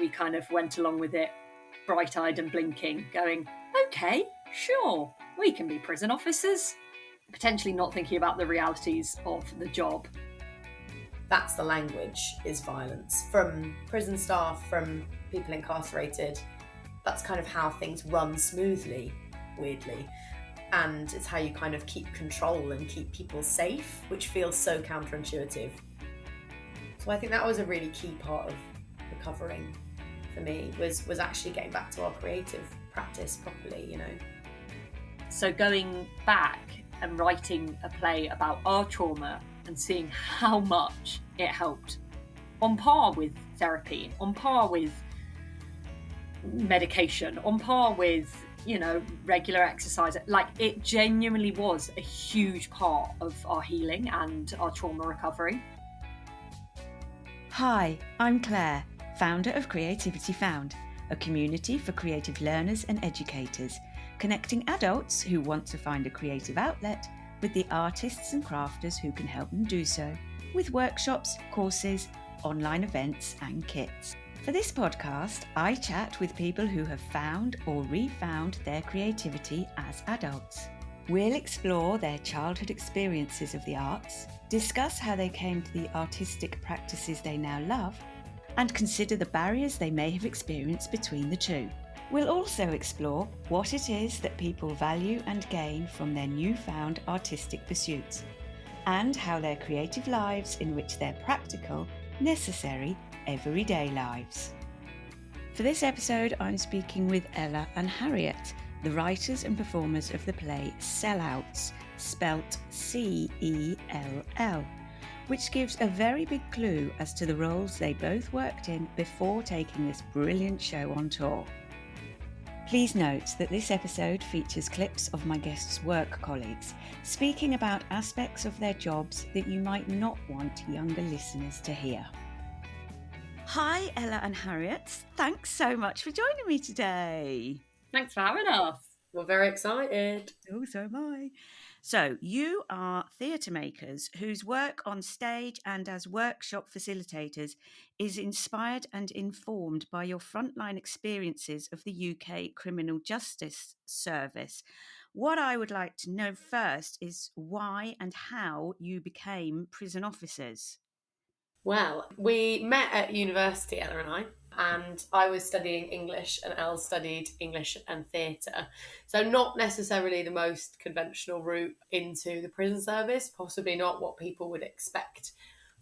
we kind of went along with it bright-eyed and blinking, going, okay, sure, we can be prison officers. Potentially not thinking about the realities of the job. That's the language, is violence. From prison staff, from people incarcerated, that's kind of how things run smoothly, weirdly. And it's how you kind of keep control and keep people safe, which feels so counterintuitive. So I think that was a really key part of recovering for me, was actually getting back to our creative practice properly, you know. So going back and writing a play about our trauma and seeing how much it helped, on par with therapy, on par with medication, on par with, you know, regular exercise. Like, it genuinely was a huge part of our healing and our trauma recovery. Hi, I'm Claire, founder of Creativity Found, a community for creative learners and educators, connecting adults who want to find a creative outlet with the artists and crafters who can help them do so, with workshops, courses, online events and kits. For this podcast, I chat with people who have found or refound their creativity as adults. We'll explore their childhood experiences of the arts, discuss how they came to the artistic practices they now love, and consider the barriers they may have experienced between the two. We'll also explore what it is that people value and gain from their newfound artistic pursuits, and how their creative lives enrich their practical, necessary, everyday lives. For this episode, I'm speaking with Ella and Harriet, the writers and performers of the play Sellouts, spelt C-E-L-L, which gives a very big clue as to the roles they both worked in before taking this brilliant show on tour. Please note that this episode features clips of my guests' work colleagues speaking about aspects of their jobs that you might not want younger listeners to hear. Hi, Ella and Harriet. Thanks so much for joining me today. Thanks for having us. We're very excited. Oh, so am I. So, you are theatre makers whose work on stage and as workshop facilitators is inspired and informed by your frontline experiences of the UK Criminal Justice Service. What I would like to know first is why and how you became prison officers. Well, we met at university, Ella and I was studying English and Elle studied English and theatre. So not necessarily the most conventional route into the prison service, possibly not what people would expect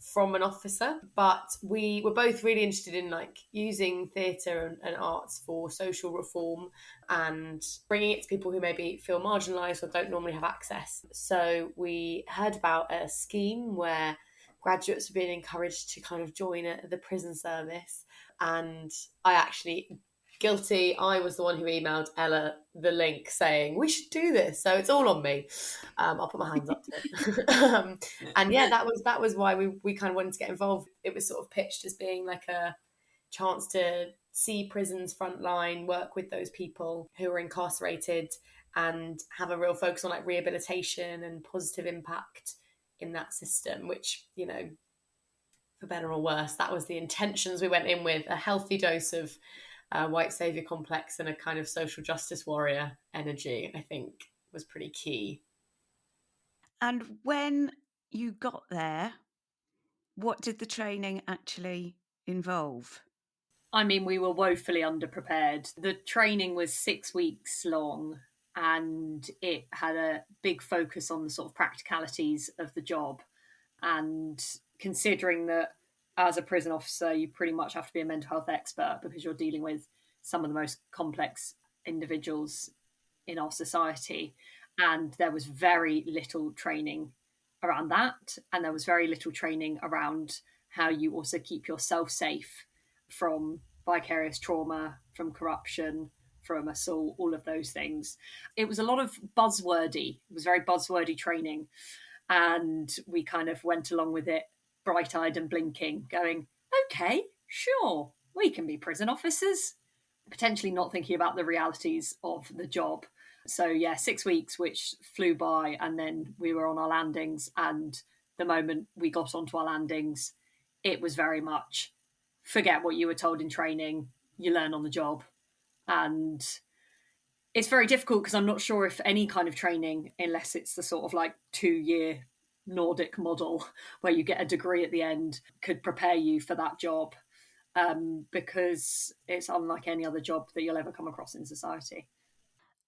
from an officer, but we were both really interested in like using theatre and arts for social reform and bringing it to people who maybe feel marginalised or don't normally have access. So we heard about a scheme where graduates were being encouraged to kind of join the prison service, and I was the one who emailed Ella the link saying we should do this, so it's all on me. I'll put my hands up to it. And yeah, that was why we kind of wanted to get involved. It was sort of pitched as being like a chance to see prisons frontline, work with those people who are incarcerated and have a real focus on like rehabilitation and positive impact in that system, which, you know, for better or worse, that was the intentions we went in with. A healthy dose of white saviour complex and a kind of social justice warrior energy, I think, was pretty key. And when you got there, what did the training actually involve? I mean, we were woefully underprepared. The training was 6 weeks long and it had a big focus on the sort of practicalities of the job. And considering that as a prison officer, you pretty much have to be a mental health expert because you're dealing with some of the most complex individuals in our society. And there was very little training around that. And there was very little training around how you also keep yourself safe from vicarious trauma, from corruption, from assault, all of those things. It was a lot of buzzwordy. It was very buzzwordy training. And we kind of went along with it bright-eyed and blinking, going, okay, sure, we can be prison officers. Potentially not thinking about the realities of the job. So yeah, 6 weeks, which flew by, and then we were on our landings, and the moment we got onto our landings, it was very much forget what you were told in training, you learn on the job. And it's very difficult because I'm not sure if any kind of training, unless it's the sort of like 2-year Nordic model where you get a degree at the end, could prepare you for that job, because it's unlike any other job that you'll ever come across in society.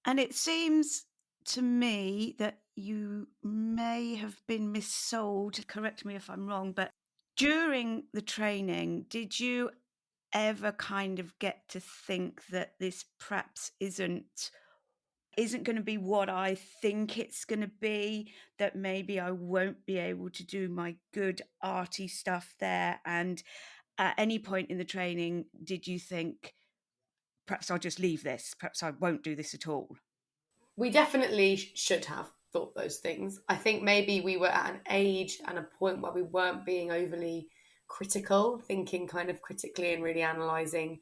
And it seems to me that you may have been missold, correct me if I'm wrong, but during the training, did you ever kind of get to think that this perhaps isn't going to be what I think it's going to be, that maybe I won't be able to do my good arty stuff there? And at any point in the training, did you think, perhaps I'll just leave this, perhaps I won't do this at all? We definitely should have thought those things. I think maybe we were at an age and a point where we weren't being overly critical, thinking kind of critically and really analysing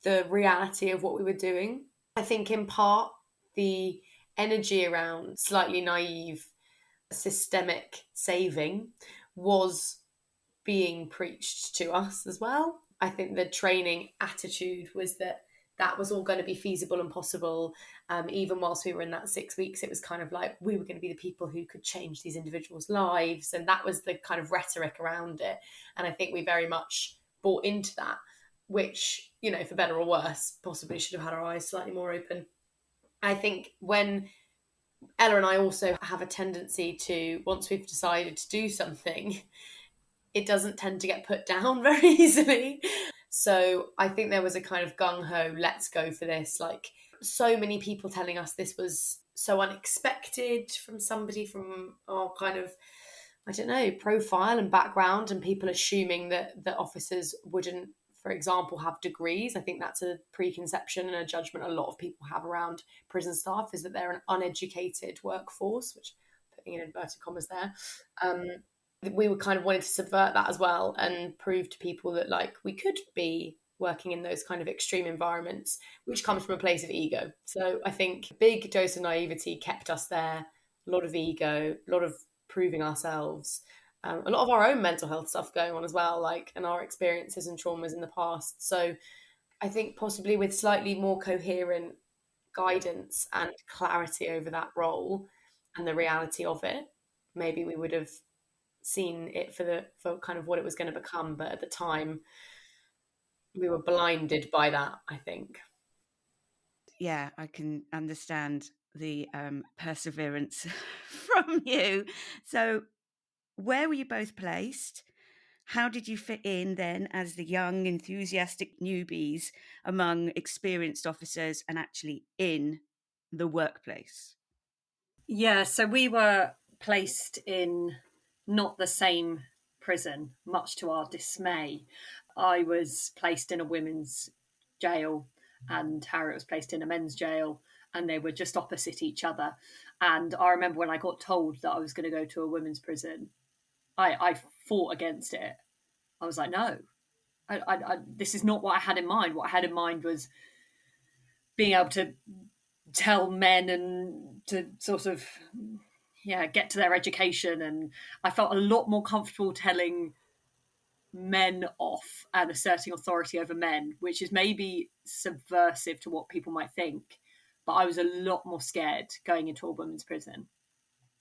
the reality of what we were doing. I think in part the energy around slightly naive systemic saving was being preached to us as well. I think the training attitude was that that was all going to be feasible and possible. Even whilst we were in that 6 weeks, it was kind of like we were going to be the people who could change these individuals' lives. And that was the kind of rhetoric around it. And I think we very much bought into that, which, you know, for better or worse, possibly should have had our eyes slightly more open. I think when Ella and I also have a tendency to, once we've decided to do something, it doesn't tend to get put down very easily. So I think there was a kind of gung-ho, let's go for this. Like, so many people telling us this was so unexpected from somebody from our kind of, I don't know, profile and background, and people assuming that officers wouldn't, for example, have degrees. I think that's a preconception and a judgment a lot of people have around prison staff, is that they're an uneducated workforce, which, putting in inverted commas there. We were kind of wanting to subvert that as well and prove to people that, like, we could be working in those kind of extreme environments, which comes from a place of ego. So I think a big dose of naivety kept us there, a lot of ego, a lot of proving ourselves, a lot of our own mental health stuff going on as well, like, and our experiences and traumas in the past. So I think possibly with slightly more coherent guidance and clarity over that role and the reality of it, maybe we would have seen it for kind of what it was going to become. But at the time, we were blinded by that, I think. Yeah, I can understand the perseverance from you. So where were you both placed? How did you fit in then as the young, enthusiastic newbies among experienced officers and actually in the workplace? Yeah, so we were placed in not the same prison, much to our dismay. I was placed in a women's jail and Harriet was placed in a men's jail, and they were just opposite each other. And I remember when I got told that I was going to go to a women's prison, I fought against it. I was like, no, this is not what I had in mind. What I had in mind was being able to tell men and to sort of, yeah, get to their education. And I felt a lot more comfortable telling men off and asserting authority over men, which is maybe subversive to what people might think. But I was a lot more scared going into a women's prison,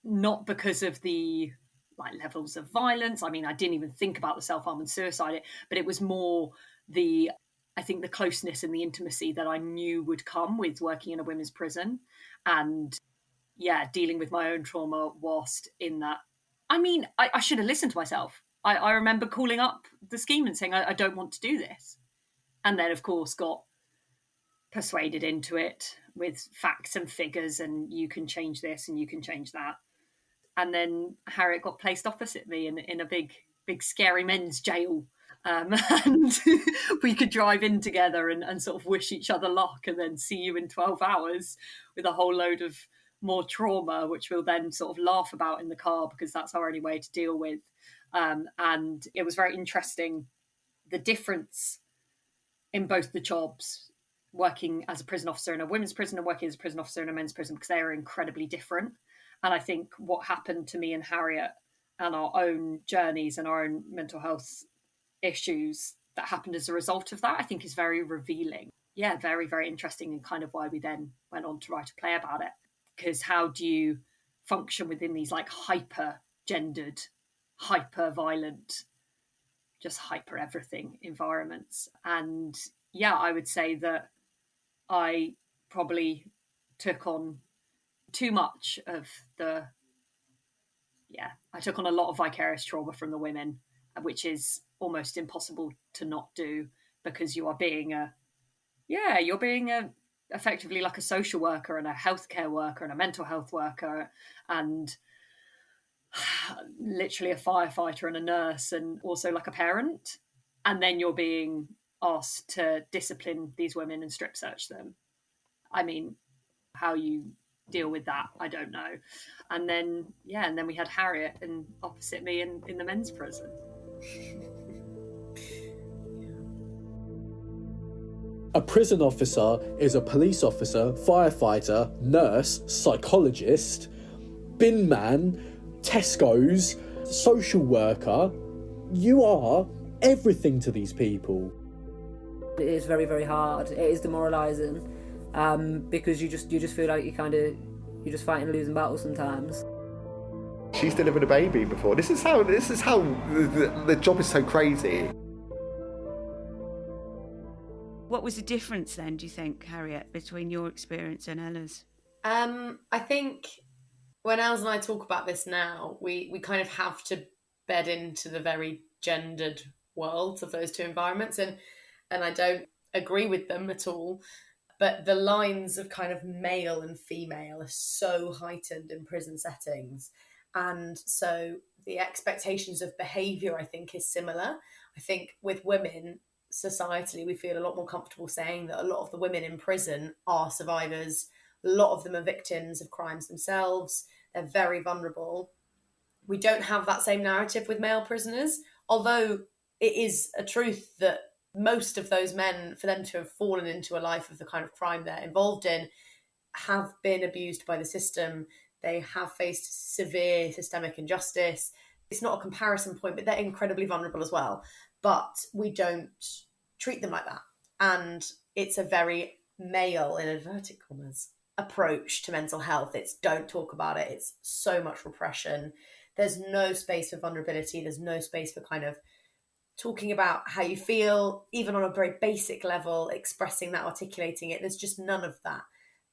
not because of the like levels of violence. I mean, I didn't even think about the self-harm and suicide, but it was more the, I think, the closeness and the intimacy that I knew would come with working in a women's prison, and yeah, dealing with my own trauma whilst in that. I mean, I should have listened to myself. I remember calling up the scheme and saying, I don't want to do this. And then, of course, got persuaded into it with facts and figures, and you can change this and you can change that. And then Harriet got placed opposite me in a big, scary men's jail. And we could drive in together and sort of wish each other luck, and then see you in 12 hours with a whole load of more trauma, which we'll then sort of laugh about in the car because that's our only way to deal with. And it was very interesting, the difference in both the jobs, working as a prison officer in a women's prison and working as a prison officer in a men's prison, because they are incredibly different. And I think what happened to me and Harriet and our own journeys and our own mental health issues that happened as a result of that, I think is very revealing. Yeah, very, very interesting, and kind of why we then went on to write a play about it. Because how do you function within these like hyper gendered, hyper violent, just hyper everything environments? And yeah, I would say that I probably took on too much of I took on a lot of vicarious trauma from the women, which is almost impossible to not do, because you're being effectively like a social worker and a healthcare worker and a mental health worker and literally a firefighter and a nurse and also like a parent. And then you're being asked to discipline these women and strip search them. I mean, how you deal with that, I don't know. And then we had Harriet and opposite me in the men's prison. A prison officer is a police officer, firefighter, nurse, psychologist, bin man, Tesco's, social worker. You are everything to these people. It is very, very hard. It is demoralising, because you just feel like you're just fighting a losing battle sometimes. She's delivered a baby before. This is how the job is so crazy. What was the difference then, do you think, Harriet, between your experience and Ella's? I think when Els and I talk about this now, we kind of have to bed into the very gendered worlds of those two environments, and I don't agree with them at all. But the lines of kind of male and female are so heightened in prison settings. And so the expectations of behaviour, I think, is similar. I think with women, societally, we feel a lot more comfortable saying that a lot of the women in prison are survivors. A lot of them are victims of crimes themselves. They're very vulnerable. We don't have that same narrative with male prisoners, although it is a truth that most of those men, for them to have fallen into a life of the kind of crime they're involved in, have been abused by the system. They have faced severe systemic injustice. It's not a comparison point, but they're incredibly vulnerable as well. But we don't treat them like that. And it's a very male, in inverted commas, approach to mental health. It's don't talk about it. It's so much repression. There's no space for vulnerability. There's no space for kind of talking about how you feel, even on a very basic level, expressing that, articulating it. There's just none of that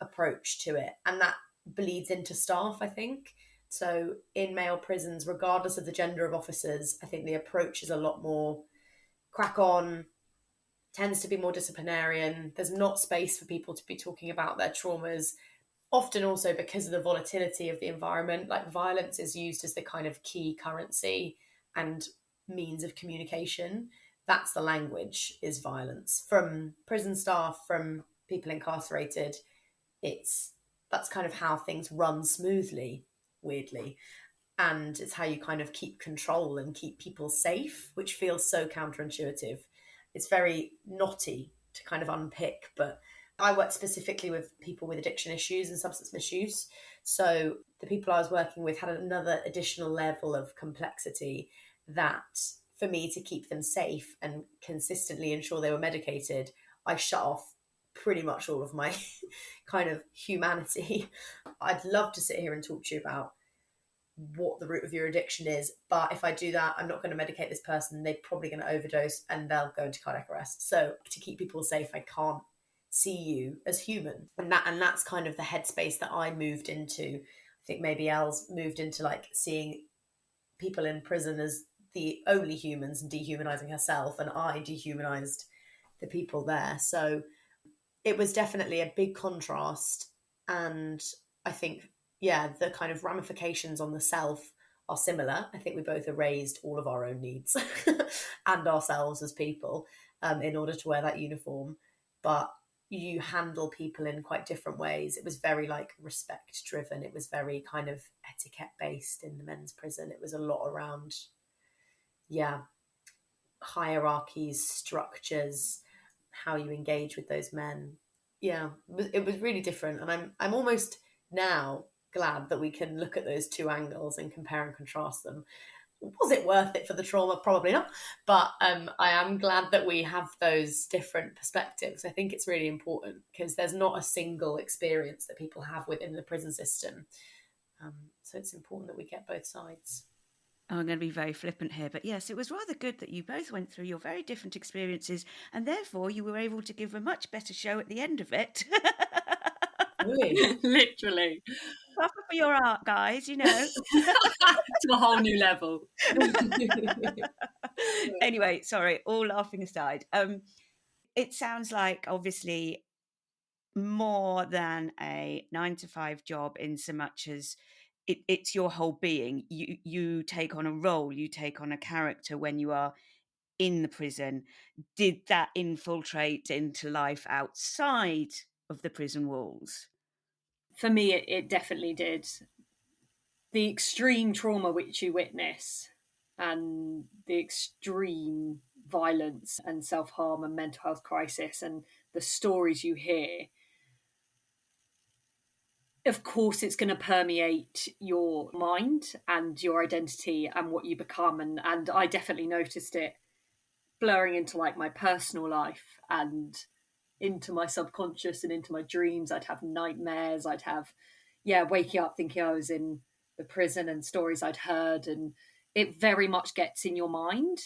approach to it. And that bleeds into staff, I think. So in male prisons, regardless of the gender of officers, I think the approach is a lot more crack on, tends to be more disciplinarian. There's not space for people to be talking about their traumas, often also because of the volatility of the environment. Like, violence is used as the kind of key currency and means of communication. That's the language, is violence. From prison staff, from people incarcerated, that's kind of how things run smoothly, weirdly. And it's how you kind of keep control and keep people safe, which feels so counterintuitive. It's very knotty to kind of unpick, but I work specifically with people with addiction issues and substance misuse. So the people I was working with had another additional level of complexity that, for me to keep them safe and consistently ensure they were medicated, I shut off pretty much all of my kind of humanity. I'd love to sit here and talk to you about what the root of your addiction is, but if I do that, I'm not going to medicate this person. They're probably going to overdose and they'll go into cardiac arrest. So to keep people safe, I can't see you as human. And that's kind of the headspace that I moved into. I think maybe Els moved into like seeing people in prison as the only humans and dehumanizing herself, and I dehumanized the people there. So it was definitely a big contrast. And I think, the kind of ramifications on the self are similar. I think we both erased all of our own needs and ourselves as people in order to wear that uniform. But you handle people in quite different ways. It was very like respect driven. It was very kind of etiquette based in the men's prison. It was a lot around, hierarchies, structures, how you engage with those men. Yeah, it was really different. And I'm almost now glad that we can look at those two angles and compare and contrast them. Was it worth it for the trauma? Probably not. But I am glad that we have those different perspectives. I think it's really important because there's not a single experience that people have within the prison system. So it's important that we get both sides. I'm going to be very flippant here, but yes, it was rather good that you both went through your very different experiences, and therefore you were able to give a much better show at the end of it. Really? Literally. Suffer for your art, guys, you know. To a whole new level. Anyway, sorry, all laughing aside. It sounds like, obviously, more than a 9-to-5 job in so much as it's your whole being. You take on a role, you take on a character when you are in the prison. Did that infiltrate into life outside of the prison walls? For me, it definitely did. The extreme trauma which you witness and the extreme violence and self-harm and mental health crisis and the stories you hear, of course it's going to permeate your mind and your identity and what you become, and I definitely noticed it blurring into like my personal life and into my subconscious and into my dreams. I'd have nightmares, I'd have waking up thinking I was in the prison and stories I'd heard, and it very much gets in your mind.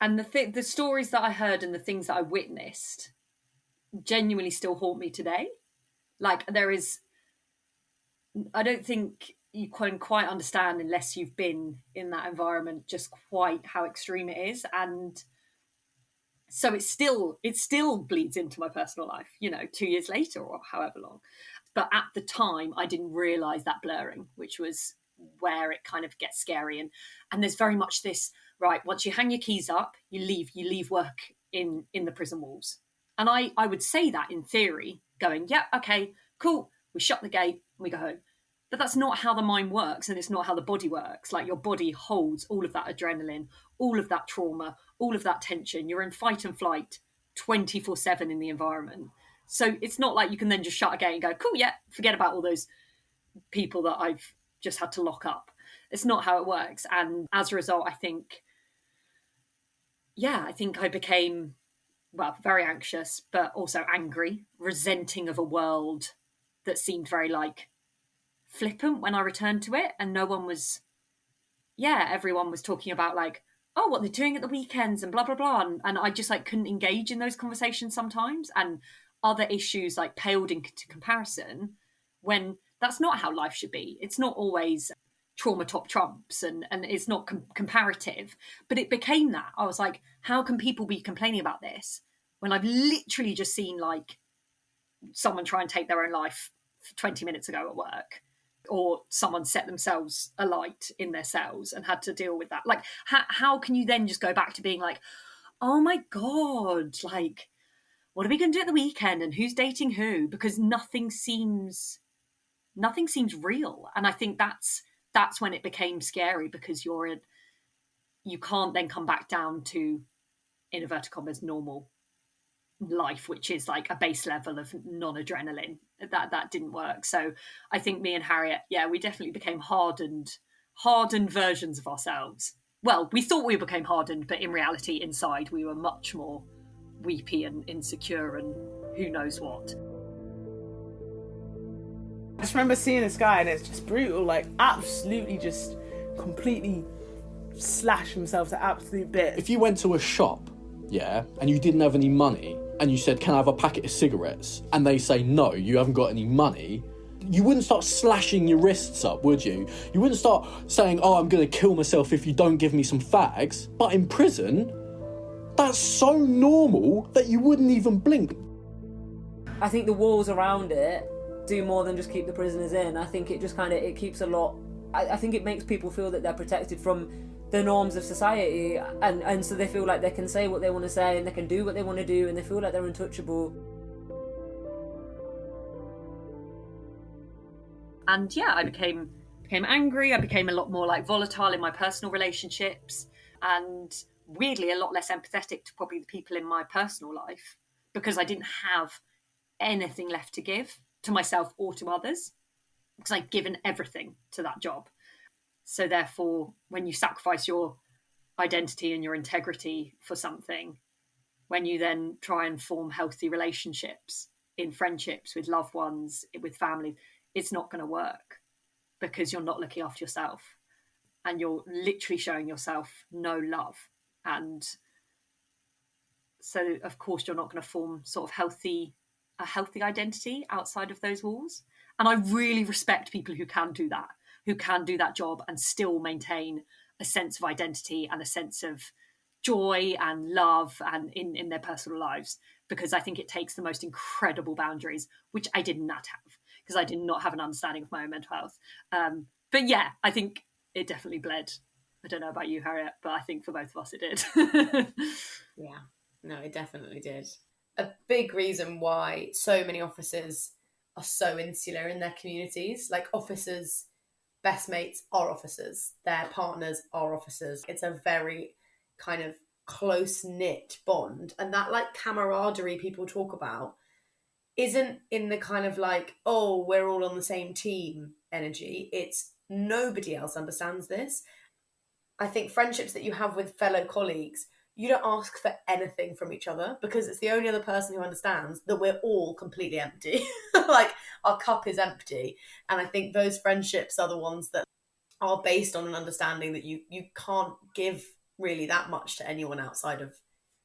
And the stories that I heard and the things that I witnessed genuinely still haunt me today. Like, I don't think you can quite understand unless you've been in that environment just quite how extreme it is. And so it still bleeds into my personal life, 2 years later or however long. But at the time, I didn't realise that blurring, which was where it kind of gets scary. And there's very much this, right, once you hang your keys up, you leave work in the prison walls. And I would say that in theory, going, yeah, okay, cool, we shut the gate and we go home. But that's not how the mind works, and it's not how the body works. Like, your body holds all of that adrenaline, all of that trauma, all of that tension. You're in fight and flight 24/7 in the environment. So it's not like you can then just shut a gate and go, cool, yeah, forget about all those people that I've just had to lock up. It's not how it works. And as a result, I think I became, very anxious, but also angry, resenting of a world that seemed very flippant when I returned to it. And everyone was talking about oh, what they're doing at the weekends and blah, blah, blah. And I just couldn't engage in those conversations sometimes. And other issues paled into comparison, when that's not how life should be. It's not always trauma top trumps and it's not comparative, but it became that. I was like, how can people be complaining about this when I've literally just seen someone try and take their own life 20 minutes ago at work, or someone set themselves alight in their cells and had to deal with that. How can you then just go back to being oh my God, what are we going to do at the weekend and who's dating who? Because nothing seems real. And I think that's when it became scary, because you can't then come back down to, in inverted commas, normal life, which is a base level of non-adrenaline. That didn't work. So I think me and Harriet, we definitely became hardened versions of ourselves. Well, we thought we became hardened, but in reality, inside, we were much more weepy and insecure and who knows what. I just remember seeing this guy, and it's just brutal, absolutely just completely slash himself to absolute bits. If you went to a shop, and you didn't have any money, and you said, can I have a packet of cigarettes? And they say, no, you haven't got any money. You wouldn't start slashing your wrists up, would you? You wouldn't start saying, oh, I'm going to kill myself if you don't give me some fags. But in prison, that's so normal that you wouldn't even blink. I think the walls around it do more than just keep the prisoners in. I think it just it keeps a lot... I think it makes people feel that they're protected from the norms of society, and so they feel like they can say what they want to say and they can do what they want to do, and they feel like they're untouchable. And I became angry. I became a lot more volatile in my personal relationships, and weirdly a lot less empathetic to probably the people in my personal life, because I didn't have anything left to give to myself or to others, because I'd given everything to that job. So therefore, when you sacrifice your identity and your integrity for something, when you then try and form healthy relationships in friendships with loved ones, with family, it's not going to work because you're not looking after yourself and you're literally showing yourself no love. And so, of course, you're not going to form sort of a healthy identity outside of those walls. And I really respect people who can do that job and still maintain a sense of identity and a sense of joy and love and in their personal lives, because I think it takes the most incredible boundaries, which I did not have because I did not have an understanding of my own mental health. But yeah, I think it definitely bled. I don't know about you, Harriet, but I think for both of us it did. Yeah, no, it definitely did. A big reason why so many officers are so insular in their communities, like officers' best mates are officers, their partners are officers. It's a very kind of close-knit bond, and that like camaraderie people talk about isn't in the kind of like, oh, we're all on the same team energy. It's nobody else understands this. I think friendships that you have with fellow colleagues, you don't ask for anything from each other because it's the only other person who understands that we're all completely empty. Like our cup is empty. And I think those friendships are the ones that are based on an understanding that you can't give really that much to anyone outside of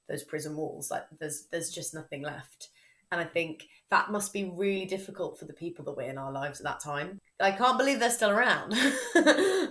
those prison walls. Like there's just nothing left. And I think that must be really difficult for the people that were in our lives at that time. I can't believe they're still around.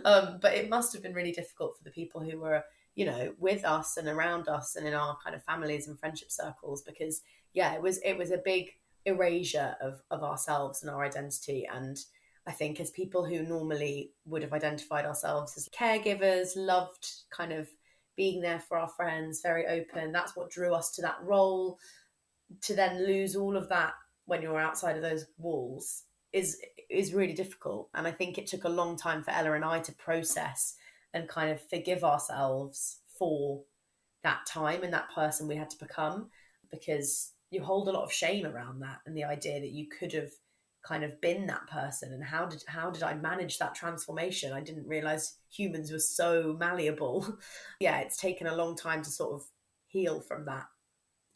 But it must have been really difficult for the people who were, you know, with us and around us and in our kind of families and friendship circles, because yeah, it was a big erasure of ourselves and our identity. And I think as people who normally would have identified ourselves as caregivers, loved kind of being there for our friends, very open, that's what drew us to that role. To then lose all of that when you're outside of those walls is really difficult. And I think it took a long time for Ella and I to process and kind of forgive ourselves for that time and that person we had to become, because you hold a lot of shame around that and the idea that you could have kind of been that person. And how did I manage that transformation? I didn't realize humans were so malleable. Yeah, it's taken a long time to sort of heal from that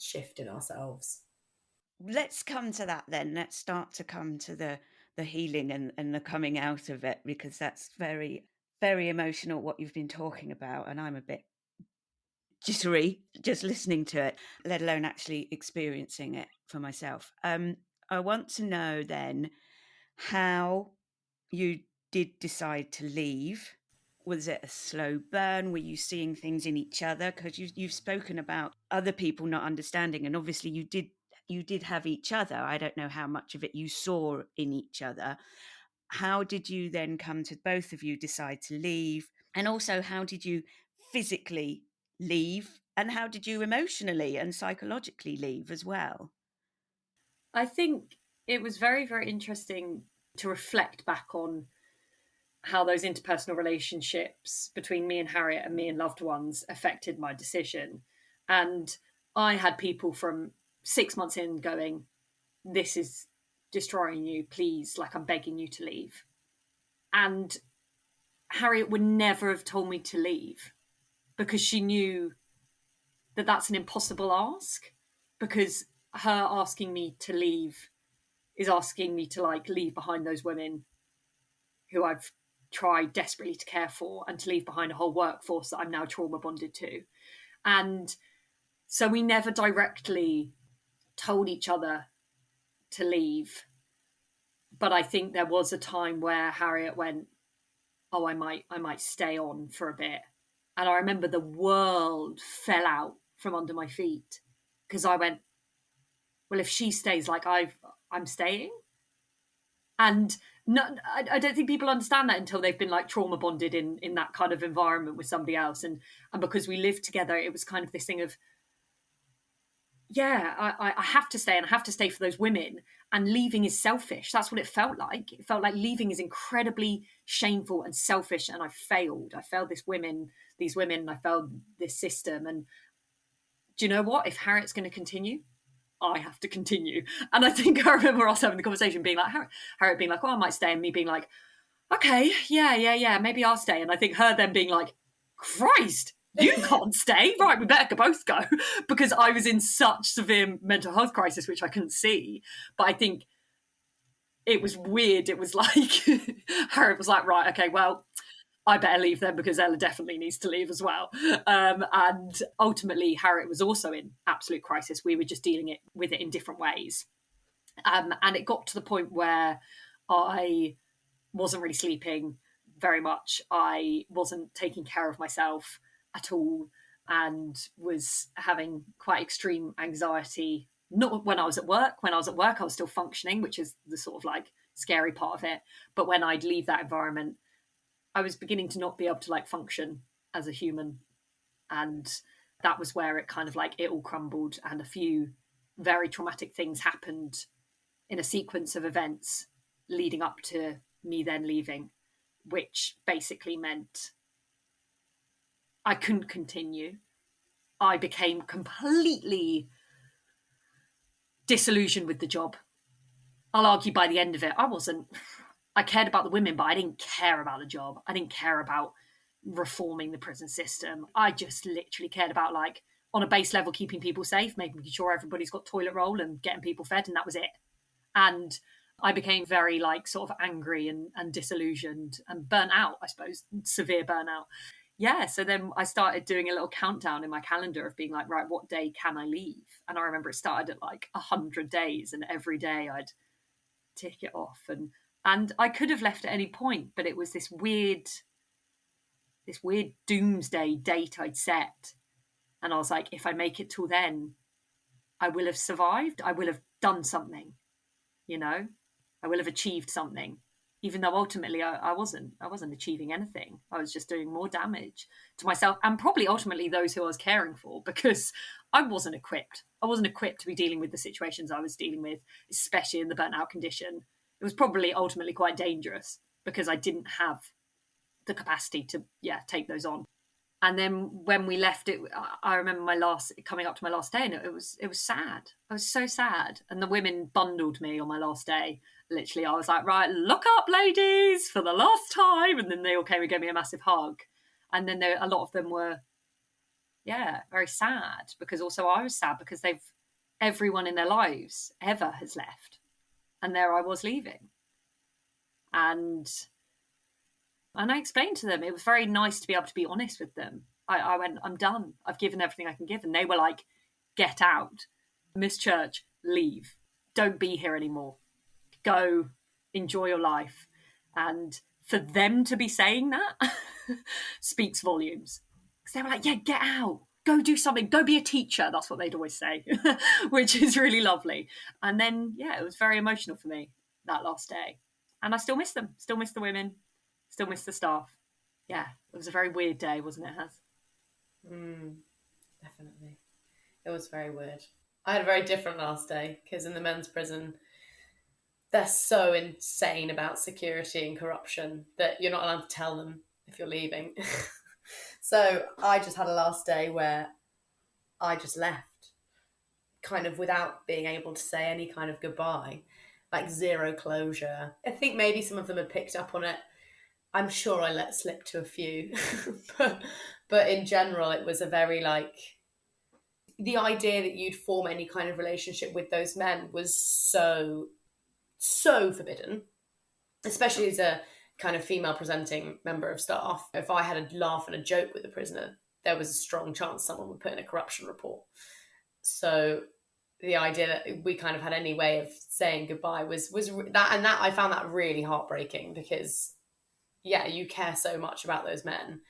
shift in ourselves. Let's come to that then. Let's start to come to the healing and the coming out of it, because that's very, very emotional what you've been talking about. And I'm a bit jittery just listening to it, let alone actually experiencing it for myself. I want to know then how you did decide to leave. Was it a slow burn? Were you seeing things in each other? Because you've spoken about other people not understanding, and obviously you did have each other. I don't know how much of it you saw in each other. How did you then come to both of you decide to leave? And also, how did you physically leave? And how did you emotionally and psychologically leave as well? I think it was very, very interesting to reflect back on how those interpersonal relationships between me and Harriet and me and loved ones affected my decision. And I had people from 6 months in going, this is destroying you, please, like I'm begging you to leave. And Harriet would never have told me to leave because she knew that that's an impossible ask, because her asking me to leave is asking me to like leave behind those women who I've tried desperately to care for and to leave behind a whole workforce that I'm now trauma bonded to. And so we never directly told each other to leave. But I think there was a time where Harriet went, oh, I might stay on for a bit. And I remember the world fell out from under my feet because I went, well, if she stays, like I'm staying. And no, I don't think people understand that until they've been like trauma bonded in that kind of environment with somebody else. And because we lived together, it was kind of this thing of, yeah, I have to stay, and I have to stay for those women. And leaving is selfish. That's what it felt like. It felt like leaving is incredibly shameful and selfish. And I failed. I failed these women, and I failed this system. And do you know what? If Harriet's going to continue, I have to continue. And I think I remember us having the conversation being like, Harriet being like, oh, I might stay. And me being like, okay, yeah, maybe I'll stay. And I think her then being like, Christ, you can't stay. Right, we better both go. Because I was in such severe mental health crisis, which I couldn't see. But I think it was weird. It was like, Harriet was like, right, okay, well, I better leave then because Ella definitely needs to leave as well. And ultimately, Harriet was also in absolute crisis. We were just dealing with it in different ways. And it got to the point where I wasn't really sleeping very much. I wasn't taking care of myself at all and was having quite extreme anxiety. Not when I was at work. When I was at work, I was still functioning, which is the sort of like scary part of it. But when I'd leave that environment, I was beginning to not be able to like function as a human. And that was where it kind of like it all crumbled, and a few very traumatic things happened in a sequence of events leading up to me then leaving, which basically meant I couldn't continue. I became completely disillusioned with the job. I'll argue by the end of it, I cared about the women, but I didn't care about the job. I didn't care about reforming the prison system. I just literally cared about, like, on a base level, keeping people safe, making sure everybody's got toilet roll and getting people fed, and that was it. And I became very, like, sort of angry and disillusioned and burnt out, I suppose, severe burnout. Yeah, so then I started doing a little countdown in my calendar of being like, right, what day can I leave? And I remember it started at like 100 days, and every day I'd tick it off. And I could have left at any point, but it was this weird doomsday date I'd set. And I was like, if I make it till then, I will have survived. I will have done something, you know? I will have achieved something. Even though ultimately I wasn't achieving anything. I was just doing more damage to myself and probably ultimately those who I was caring for, because I wasn't equipped. I wasn't equipped to be dealing with the situations I was dealing with, especially in the burnt-out condition. It was probably ultimately quite dangerous because I didn't have the capacity to, take those on. And then when we left it, I remember coming up to my last day, and it was sad. I was so sad. And the women bundled me on my last day. Literally, I was like, right, look up, ladies, for the last time. And then they all came and gave me a massive hug. And then a lot of them were, very sad, because also I was sad because everyone in their lives ever has left. And there I was leaving. And I explained to them, it was very nice to be able to be honest with them. I went, I'm done. I've given everything I can give. And they were like, get out. Miss Church, leave. Don't be here anymore. Go, enjoy your life. And for them to be saying that speaks volumes. Because they were like, yeah, get out. Go do something. Go be a teacher. That's what they'd always say, which is really lovely. And then, it was very emotional for me that last day. And I still miss them. Still miss the women. Still miss the staff. Yeah, it was a very weird day, wasn't it, Haz? Definitely. It was very weird. I had a very different last day, because in the men's prison, they're so insane about security and corruption that you're not allowed to tell them if you're leaving. So I just had a last day where I just left, kind of without being able to say any kind of goodbye, like zero closure. I think maybe some of them had picked up on it. I'm sure I let slip to a few, but in general, it was a very the idea that you'd form any kind of relationship with those men was so forbidden, especially as a kind of female presenting member of staff. If I had a laugh and a joke with a prisoner, there was a strong chance someone would put in a corruption report. So the idea that we kind of had any way of saying goodbye was that, and that I found that really heartbreaking, because you care so much about those men,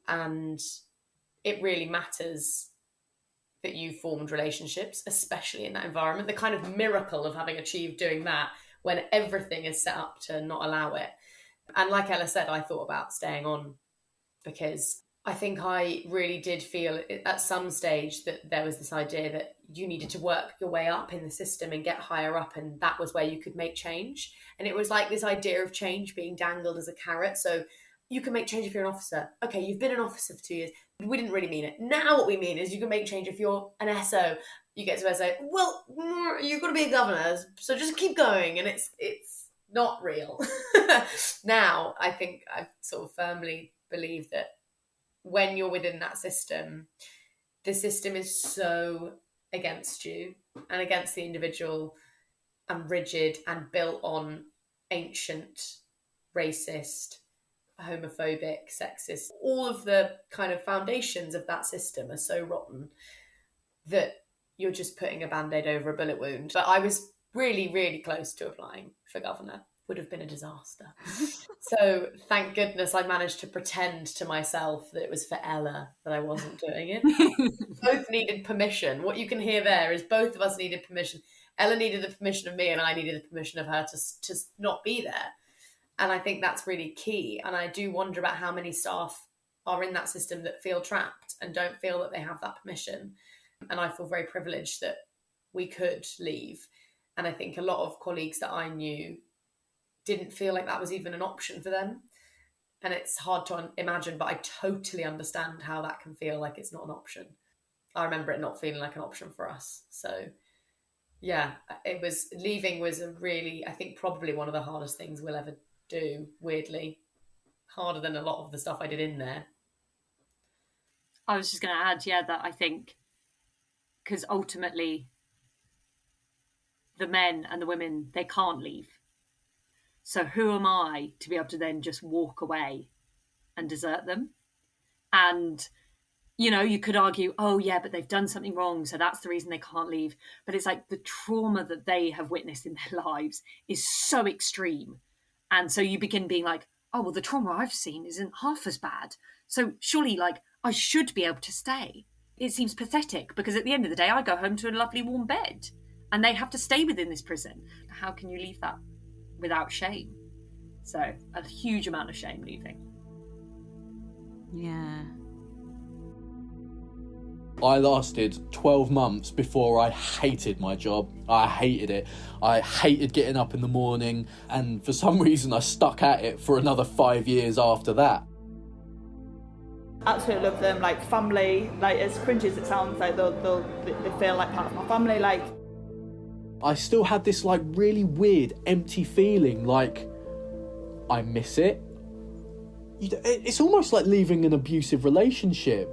and it really matters that you formed relationships, especially in that environment. The kind of miracle of having achieved doing that when everything is set up to not allow it. And like Ella said, I thought about staying on, because I think I really did feel at some stage that there was this idea that you needed to work your way up in the system and get higher up, and that was where you could make change. And it was like this idea of change being dangled as a carrot. So you can make change if you're an officer. Okay, you've been an officer for 2 years. We didn't really mean it. Now what we mean is you can make change if you're an SO. You get to SO. Well, you've got to be a governor, so just keep going. And it's not real. Now, I think I sort of firmly believe that when you're within that system, the system is so against you and against the individual and rigid and built on ancient, racist, homophobic, sexist. All of the kind of foundations of that system are so rotten that you're just putting a band-aid over a bullet wound. But I was really, really close to applying for governor. Would have been a disaster. So thank goodness I managed to pretend to myself that it was for Ella that I wasn't doing it. Both needed permission. What you can hear there is both of us needed permission. Ella needed the permission of me and I needed the permission of her to not be there. And I think that's really key. And I do wonder about how many staff are in that system that feel trapped and don't feel that they have that permission. And I feel very privileged that we could leave. And I think a lot of colleagues that I knew didn't feel like that was even an option for them. And it's hard to imagine, but I totally understand how that can feel like it's not an option. I remember it not feeling like an option for us. So yeah, leaving was a really, I think probably one of the hardest things we'll ever do, weirdly. Harder than a lot of the stuff I did in there. I was just going to add, that I think, because ultimately the men and the women, they can't leave. So who am I to be able to then just walk away and desert them? And, you could argue, oh yeah, but they've done something wrong, so that's the reason they can't leave. But it's like the trauma that they have witnessed in their lives is so extreme. And so you begin being like, oh, well, the trauma I've seen isn't half as bad. So surely, I should be able to stay. It seems pathetic because at the end of the day, I go home to a lovely warm bed and they have to stay within this prison. How can you leave that without shame? So a huge amount of shame leaving. Yeah. I lasted 12 months before I hated my job. I hated it. I hated getting up in the morning, and for some reason I stuck at it for another 5 years after that. Absolutely love them, like family, like as cringy as it sounds, like they feel like part of my family. Like I still had this really weird empty feeling, like I miss it. It's almost like leaving an abusive relationship.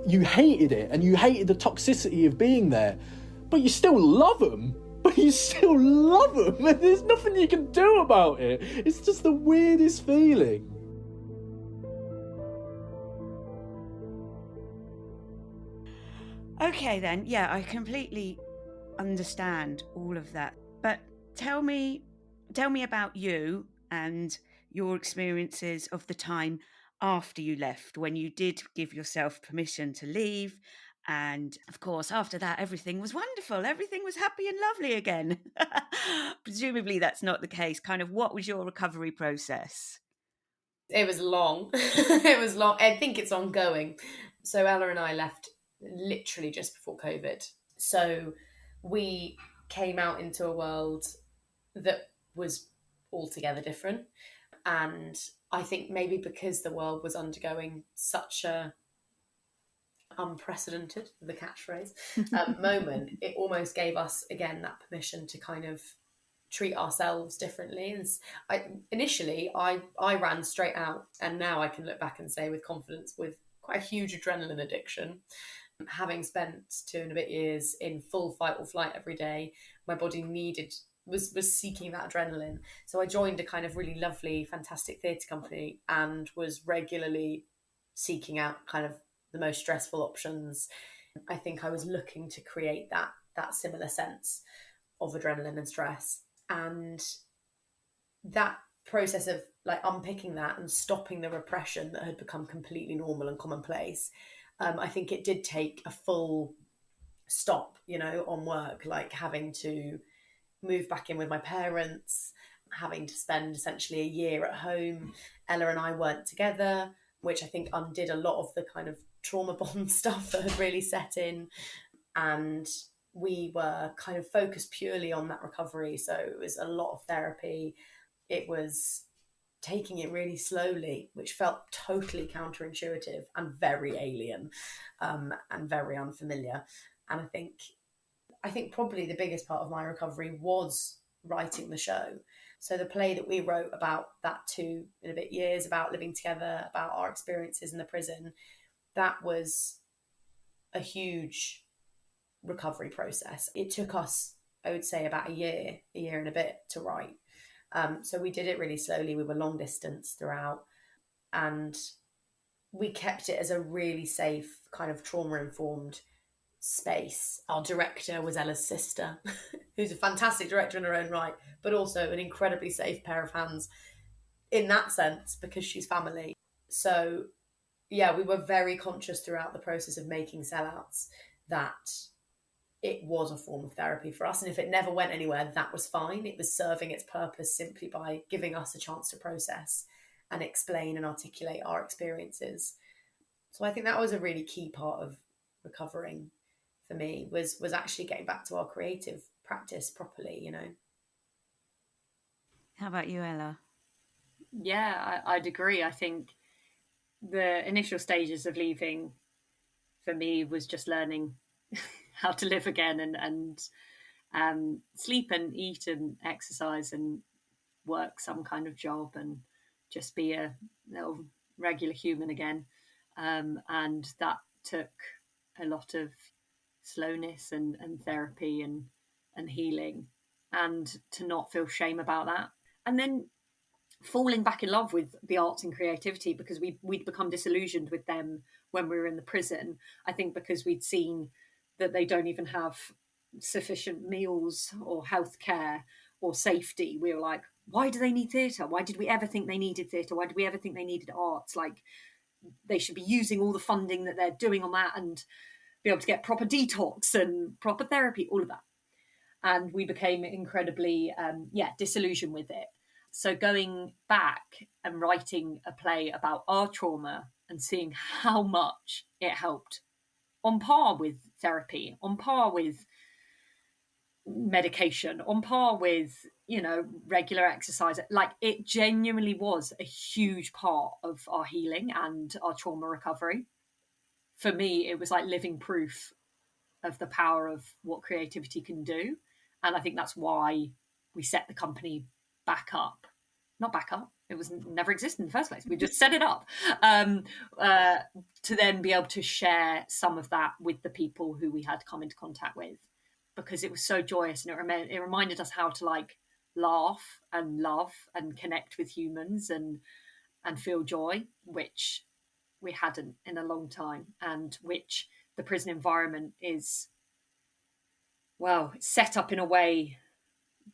You hated it and you hated the toxicity of being there, but you still love them. And there's nothing you can do about it. It's just the weirdest feeling. Okay then, yeah, I completely understand all of that. But tell me about you and your experiences of the time after you left, when you did give yourself permission to leave. And of course, after that, everything was wonderful. Everything was happy and lovely again. Presumably that's not the case. Kind of, what was your recovery process? It was long. It was long. I think it's ongoing. So Ella and I left literally just before COVID. So we came out into a world that was altogether different. And I think maybe because the world was undergoing such a unprecedented, the catchphrase, moment, it almost gave us, again, that permission to kind of treat ourselves differently. And initially, I ran straight out, and now I can look back and say with confidence, with quite a huge adrenaline addiction, having spent 2 and a bit years in full fight or flight every day, my body was seeking that adrenaline. So I joined a kind of really lovely, fantastic theatre company and was regularly seeking out kind of the most stressful options. I think I was looking to create that similar sense of adrenaline and stress. And that process of unpicking that and stopping the repression that had become completely normal and commonplace, I think it did take a full stop, on work, having to move back in with my parents, having to spend essentially a year at home. Ella and I weren't together, which I think undid a lot of the kind of trauma bond stuff that had really set in. And we were kind of focused purely on that recovery. So it was a lot of therapy. It was taking it really slowly, which felt totally counterintuitive and very alien, and very unfamiliar. And I think probably the biggest part of my recovery was writing the show. So the play that we wrote about that 2 and a bit years, about living together, about our experiences in the prison, that was a huge recovery process. It took us, I would say, about a year and a bit to write. So we did it really slowly. We were long distance throughout, and we kept it as a really safe, kind of trauma-informed space. Our director was Ella's sister, who's a fantastic director in her own right, but also an incredibly safe pair of hands in that sense because she's family. So yeah, we were very conscious throughout the process of making Sellouts that it was a form of therapy for us, and if it never went anywhere, that was fine. It was serving its purpose simply by giving us a chance to process and explain and articulate our experiences. So I think that was a really key part of recovering for me, was actually getting back to our creative practice properly, you know. How about you, Ella? Yeah, I'd agree. I think the initial stages of leaving for me was just learning how to live again and sleep and eat and exercise and work some kind of job and just be a little regular human again. And that took a lot of slowness and therapy and healing, and to not feel shame about that. And then falling back in love with the arts and creativity, because we'd become disillusioned with them when we were in the prison. I think because we'd seen that they don't even have sufficient meals or healthcare or safety. We were like, why do they need theatre? Why did we ever think they needed theatre? Why did we ever think they needed arts? Like, they should be using all the funding that they're doing on that and be able to get proper detox and proper therapy, all of that. And we became incredibly, disillusioned with it. So going back and writing a play about our trauma and seeing how much it helped, on par with therapy, on par with medication, on par with, regular exercise. Like, it genuinely was a huge part of our healing and our trauma recovery. For me, it was like living proof of the power of what creativity can do. And I think that's why we set the company back up. Not back up. It was never existed in the first place. We just set it up to then be able to share some of that with the people who we had come into contact with, because it was so joyous, and it reminded us how to like laugh and love and connect with humans and feel joy, which we hadn't in a long time, and which the prison environment is, well, set up in a way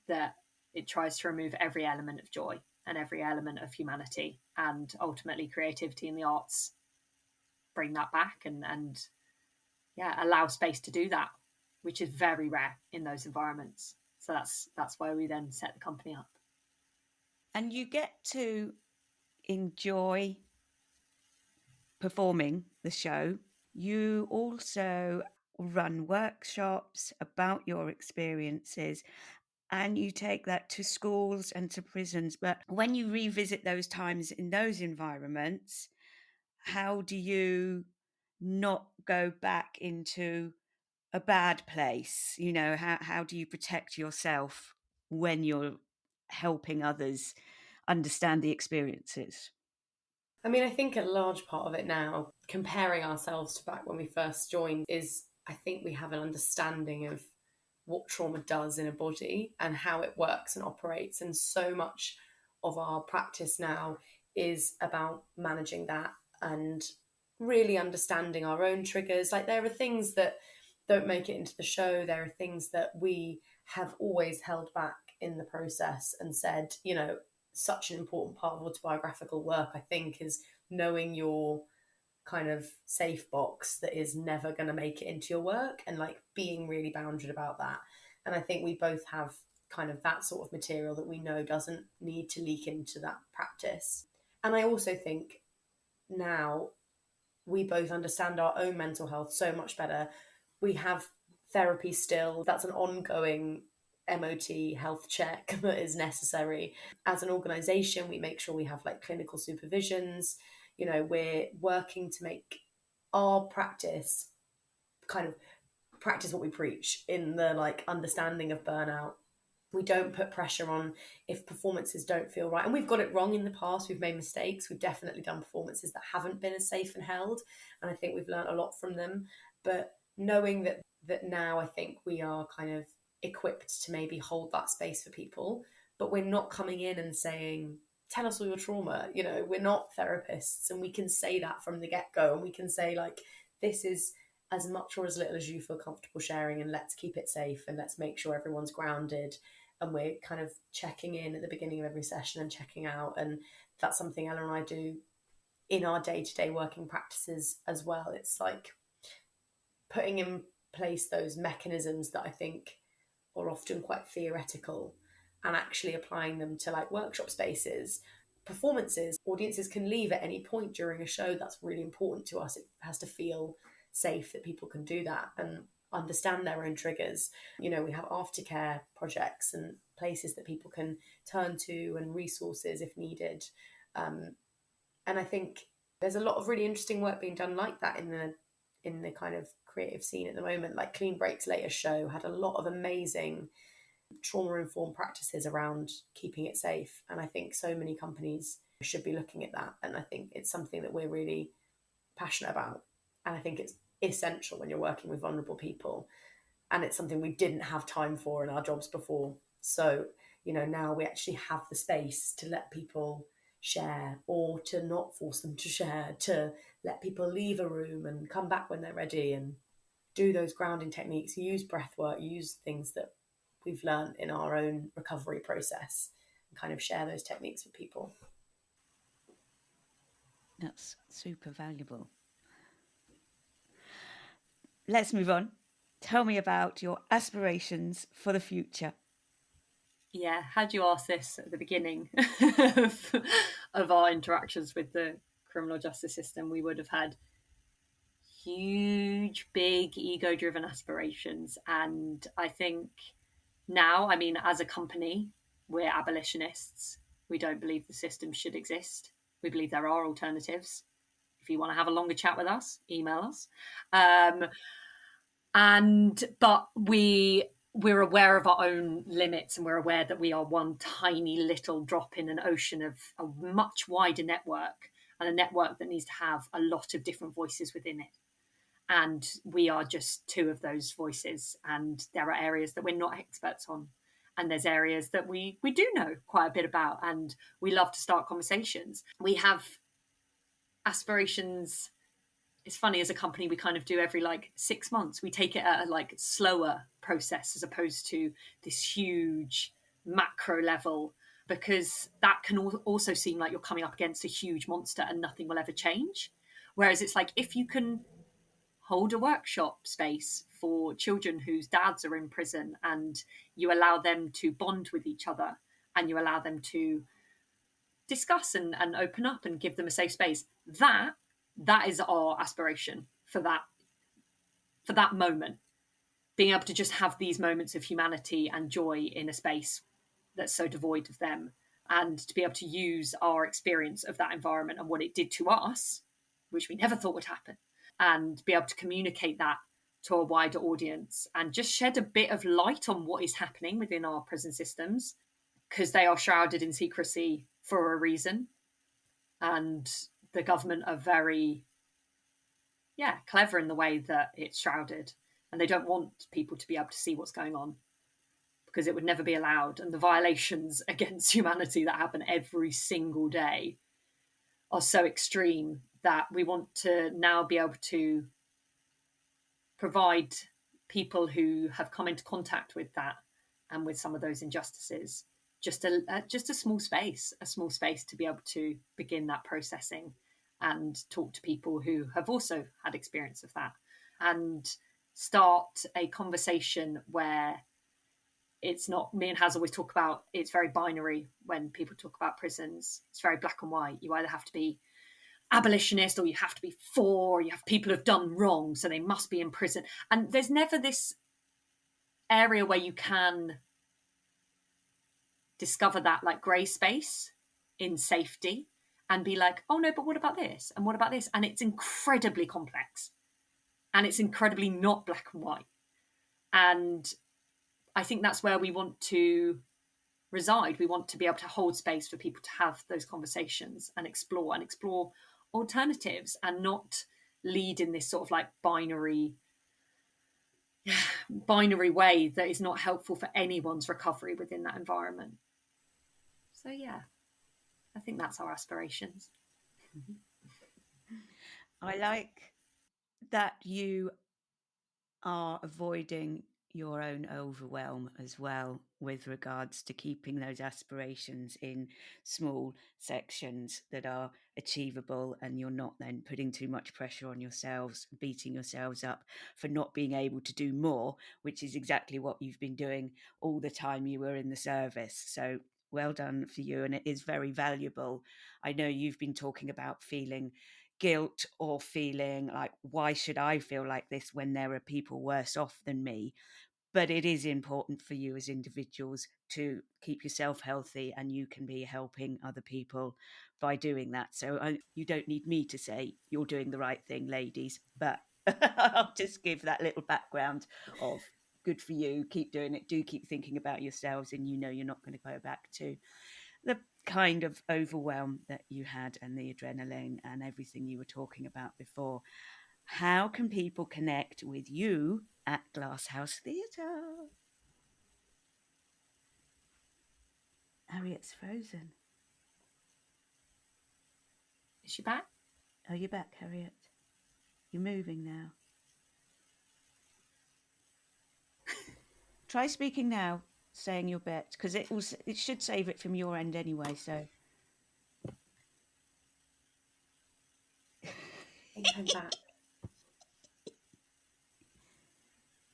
that it tries to remove every element of joy and every element of humanity, and ultimately creativity and the arts bring that back and allow space to do that, which is very rare in those environments. So that's why we then set the company up. And you get to enjoy performing the show. You also run workshops about your experiences, and you take that to schools and to prisons. But when you revisit those times in those environments, how do you not go back into a bad place? How do you protect yourself when you're helping others understand the experiences? I mean, I think a large part of it now, comparing ourselves to back when we first joined, is I think we have an understanding of what trauma does in a body and how it works and operates. And so much of our practice now is about managing that and really understanding our own triggers. Like, there are things that don't make it into the show. There are things that we have always held back in the process and said, such an important part of autobiographical work, I think, is knowing your kind of safe box that is never going to make it into your work, and like being really bounded about that. And I think we both have kind of that sort of material that we know doesn't need to leak into that practice. And I also think now we both understand our own mental health so much better. We have therapy still. That's an ongoing MOT health check that is necessary. As an organisation, we make sure we have like clinical supervisions. We're working to make our practice kind of practice what we preach in the like understanding of burnout. We don't put pressure on if performances don't feel right. And we've got it wrong in the past. We've made mistakes. We've definitely done performances that haven't been as safe and held. And I think we've learned a lot from them. But knowing that now I think we are kind of equipped to maybe hold that space for people, but we're not coming in and saying, tell us all your trauma. You know, we're not therapists, and we can say that from the get-go. And we can say, like, this is as much or as little as you feel comfortable sharing, and let's keep it safe, and let's make sure everyone's grounded. And we're kind of checking in at the beginning of every session and checking out. And that's something Ella and I do in our day-to-day working practices as well. It's like putting in place those mechanisms that I think are often quite theoretical, and actually applying them to like workshop spaces, performances. Audiences can leave at any point during a show. That's really important to us. It has to feel safe that people can do that and understand their own triggers. You know, we have aftercare projects and places that people can turn to and resources if needed. And I think there's a lot of really interesting work being done like that in the kind of creative scene at the moment. Like Clean Break's latest show had a lot of amazing trauma-informed practices around keeping it safe. And I think so many companies should be looking at that. And I think it's something that we're really passionate about. And I think it's essential when you're working with vulnerable people. And it's something we didn't have time for in our jobs before. So, you know, now we actually have the space to let people share, or to not force them to share, to let people leave a room and come back when they're ready, and do those grounding techniques, use breath work, use things that we've learned in our own recovery process, and kind of share those techniques with people. That's super valuable. Let's move on. Tell me about your aspirations for the future. Yeah, had you asked this at the beginning of our interactions with the criminal justice system, we would have had huge, big, ego-driven aspirations. And I think now, I mean, as a company, we're abolitionists. We don't believe the system should exist. We believe there are alternatives. If you want to have a longer chat with us, email us. But we're aware of our own limits, and we're aware that we are one tiny little drop in an ocean of a much wider network, and a network that needs to have a lot of different voices within it. And we are just two of those voices, and there are areas that we're not experts on, and there's areas that we do know quite a bit about, and we love to start conversations. We have aspirations. It's funny, as a company, we kind of do every like 6 months. We take it at a like slower process as opposed to this huge macro level, because that can also seem like you're coming up against a huge monster and nothing will ever change. Whereas it's like, if you can hold a workshop space for children whose dads are in prison, and you allow them to bond with each other, and you allow them to discuss and open up and give them a safe space, that is our aspiration for that moment. Being able to just have these moments of humanity and joy in a space that's so devoid of them, and to be able to use our experience of that environment and what it did to us, which we never thought would happen, and be able to communicate that to a wider audience, and just shed a bit of light on what is happening within our prison systems, because they are shrouded in secrecy for a reason. And the government are very, clever in the way that it's shrouded, and they don't want people to be able to see what's going on, because it would never be allowed. And the violations against humanity that happen every single day are so extreme that we want to now be able to provide people who have come into contact with that and with some of those injustices just a small space to be able to begin that processing and talk to people who have also had experience of that, and start a conversation where it's not, me and Haz always talk about, it's very binary when people talk about prisons. It's very black and white. You either have to be abolitionist, or you have to be for, you have people who've done wrong, so they must be in prison. And there's never this area where you can discover that like grey space in safety and be like, oh no, but what about this? And what about this? And it's incredibly complex, and it's incredibly not black and white. And I think that's where we want to reside. We want to be able to hold space for people to have those conversations and explore alternatives, and not lead in this sort of like binary way that is not helpful for anyone's recovery within that environment. So yeah, I think that's our aspirations. I like that you are avoiding your own overwhelm as well with regards to keeping those aspirations in small sections that are achievable, and you're not then putting too much pressure on yourselves, beating yourselves up for not being able to do more, which is exactly what you've been doing all the time you were in the service. So well done for you, and it is very valuable. I know you've been talking about feeling guilt or feeling like, why should I feel like this when there are people worse off than me? But it is important for you as individuals to keep yourself healthy, and you can be helping other people by doing that. So you don't need me to say you're doing the right thing, ladies, but I'll just give that little background of good for you. Keep doing it. Do keep thinking about yourselves, and you know you're not going to go back to the kind of overwhelm that you had and the adrenaline and everything you were talking about before. How can people connect with you at Glasshouse Theatre? Harriet's frozen. Is she back? Are you back, Harriet? You're moving now. Try speaking now, saying your bit, because it should save it from your end anyway. So I think I'm back.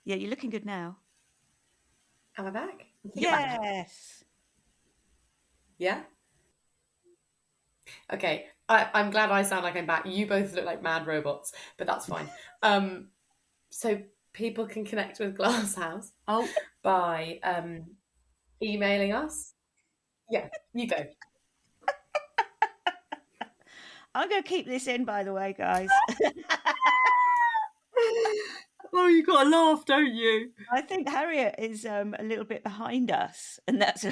yeah, you're looking good now. Am I back? Yes. Yeah? Okay, I'm glad I sound like I'm back. You both look like mad robots, but that's fine. So people can connect with Glasshouse by emailing us. Yeah, you go. I'm going to keep this in, by the way, guys. Oh, you got to laugh, don't you? I think Harriet is a little bit behind us, and that's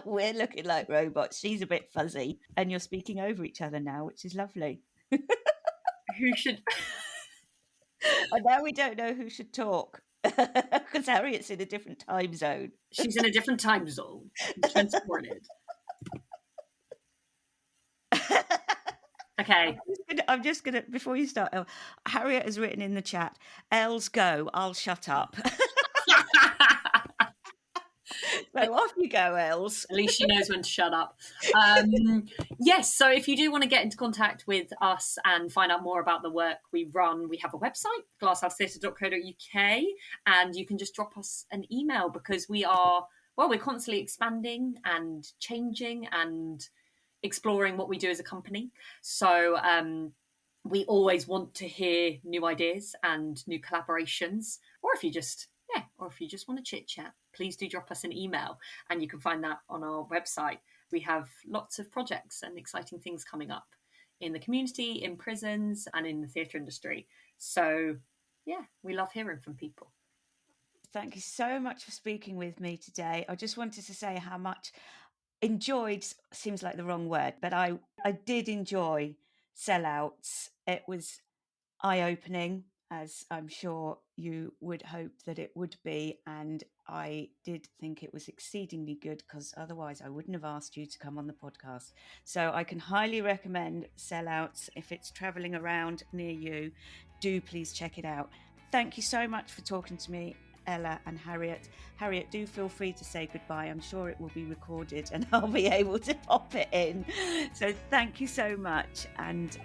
we're looking like robots. She's a bit fuzzy, and you're speaking over each other now, which is lovely. Who should? And now we don't know who should talk because Harriet's in a different time zone. She's in a different time zone. Transported. Okay. I'm just gonna before you start, Harriet has written in the chat, "Els go, I'll shut up." So off you go, Els. At least she knows when to shut up. Yes, so if you do want to get into contact with us and find out more about the work we run, we have a website, glasshousetheatre.co.uk, and you can just drop us an email, because we're constantly expanding and changing and exploring what we do as a company. So we always want to hear new ideas and new collaborations, or if you just want to chit chat, please do drop us an email, and you can find that on our website. We have lots of projects and exciting things coming up in the community, in prisons, and in the theatre industry. So yeah, we love hearing from people. Thank you so much for speaking with me today. I just wanted to say how much enjoyed seems like the wrong word, but I did enjoy Sellouts. It was eye-opening, as I'm sure you would hope that it would be, and I did think it was exceedingly good, because otherwise I wouldn't have asked you to come on the podcast. So I can highly recommend Sellouts. If it's travelling around near you, do please check it out. Thank you so much for talking to me, Ella and Harriet. Harriet, do feel free to say goodbye. I'm sure it will be recorded and I'll be able to pop it in. So thank you so much. And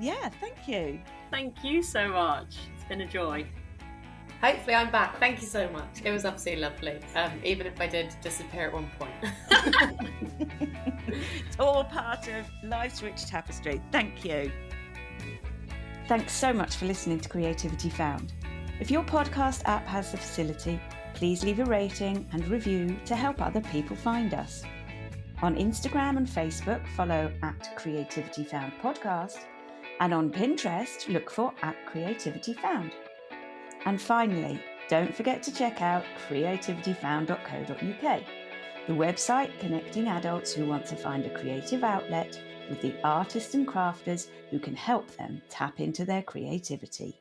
thank you. Thank you so much. It's been a joy. Hopefully I'm back. Thank you so much. It was absolutely lovely. Even if I did disappear at one point. It's all part of life's rich tapestry. Thank you. Thanks so much for listening to Creativity Found. If your podcast app has the facility, please leave a rating and review to help other people find us. On Instagram and Facebook, follow @CreativityFoundPodcast, and on Pinterest, look for @CreativityFound. And finally, Don't forget to check out creativityfound.co.uk, the website connecting adults who want to find a creative outlet with the artists and crafters who can help them tap into their creativity.